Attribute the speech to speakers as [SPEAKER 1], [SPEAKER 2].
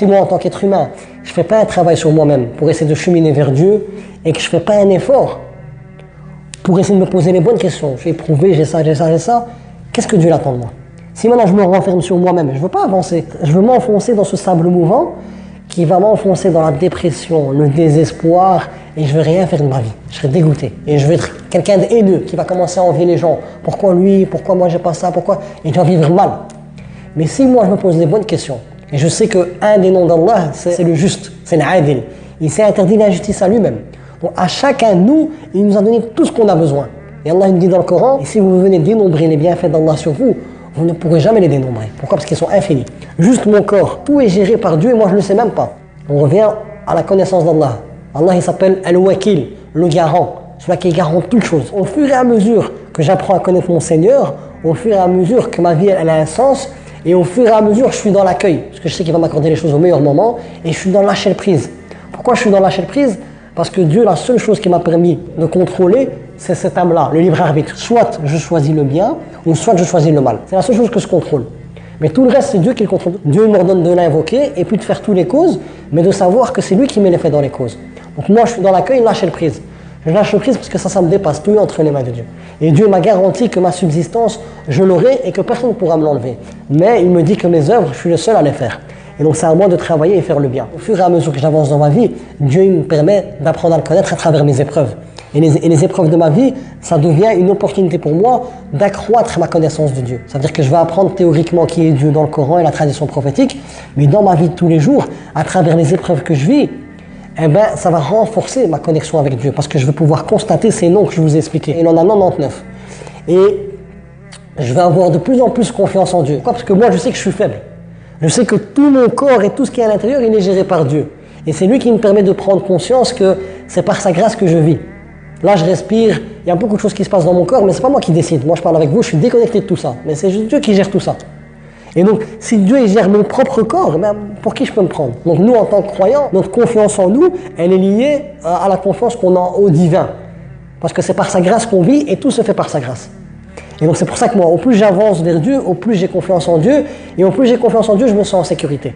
[SPEAKER 1] Si moi, en tant qu'être humain, je ne fais pas un travail sur moi-même pour essayer de cheminer vers Dieu et que je ne fais pas un effort pour essayer de me poser les bonnes questions, j'ai éprouvé, j'ai ça, qu'est-ce que Dieu attend de moi? Si maintenant je me renferme sur moi-même, je ne veux pas avancer, je veux m'enfoncer dans ce sable mouvant qui va m'enfoncer dans la dépression, le désespoir, et je ne veux rien faire de ma vie. Je serai dégoûté. Et je vais être quelqu'un de haineux qui va commencer à envier les gens. Pourquoi lui? Pourquoi moi j'ai pas ça? Pourquoi? Et je vais vivre mal. Mais si moi je me pose les bonnes questions, et je sais qu'un des noms d'Allah, c'est le juste, c'est l'Adil. Il s'est interdit l'injustice à lui-même. Donc à chacun de nous, il nous a donné tout ce qu'on a besoin. Et Allah nous dit dans le Coran, et si vous venez dénombrer les bienfaits d'Allah sur vous, vous ne pourrez jamais les dénombrer. Pourquoi? Parce qu'ils sont infinis. Juste mon corps, tout est géré par Dieu et moi je ne le sais même pas. On revient à la connaissance d'Allah. Allah il s'appelle Al-Wakil, le garant, celui qui garant toutes choses. Au fur et à mesure que j'apprends à connaître mon Seigneur, au fur et à mesure que ma vie elle a un sens, et au fur et à mesure je suis dans l'accueil, parce que je sais qu'il va m'accorder les choses au meilleur moment, et je suis dans lâcher prise. Pourquoi je suis dans lâcher prise? Parce que Dieu, la seule chose qui m'a permis de contrôler, c'est cette âme-là, le libre arbitre. Soit je choisis le bien, ou soit je choisis le mal. C'est la seule chose que je contrôle. Mais tout le reste, c'est Dieu qui le contrôle. Dieu m'ordonne de l'invoquer, et puis de faire toutes les causes, mais de savoir que c'est lui qui met les faits dans les causes. Donc moi, je suis dans l'accueil, lâcher prise. Je lâche prise parce que ça me dépasse, tout est entre les mains de Dieu. Et Dieu m'a garanti que ma subsistance, je l'aurai et que personne ne pourra me l'enlever. Mais il me dit que mes œuvres, je suis le seul à les faire. Et donc c'est à moi de travailler et faire le bien. Au fur et à mesure que j'avance dans ma vie, Dieu me permet d'apprendre à le connaître à travers mes épreuves. Et les épreuves de ma vie, ça devient une opportunité pour moi d'accroître ma connaissance de Dieu. C'est-à-dire que je vais apprendre théoriquement qui est Dieu dans le Coran et la tradition prophétique, mais dans ma vie de tous les jours, à travers les épreuves que je vis, eh ben, ça va renforcer ma connexion avec Dieu parce que je vais pouvoir constater ces noms que je vous ai expliqués. Il en a 99. Et je vais avoir de plus en plus confiance en Dieu. Pourquoi? Parce que moi, je sais que je suis faible. Je sais que tout mon corps et tout ce qui est à l'intérieur, il est géré par Dieu. Et c'est lui qui me permet de prendre conscience que c'est par sa grâce que je vis. Là, je respire, il y a beaucoup de choses qui se passent dans mon corps, mais c'est pas moi qui décide. Moi, je parle avec vous, je suis déconnecté de tout ça. Mais c'est juste Dieu qui gère tout ça. Et donc, si Dieu il gère mon propre corps, ben, pour qui je peux me prendre? Donc nous, en tant que croyants, notre confiance en nous, elle est liée à la confiance qu'on a au divin. Parce que c'est par sa grâce qu'on vit et tout se fait par sa grâce. Et donc c'est pour ça que moi, au plus j'avance vers Dieu, au plus j'ai confiance en Dieu. Et au plus j'ai confiance en Dieu, je me sens en sécurité.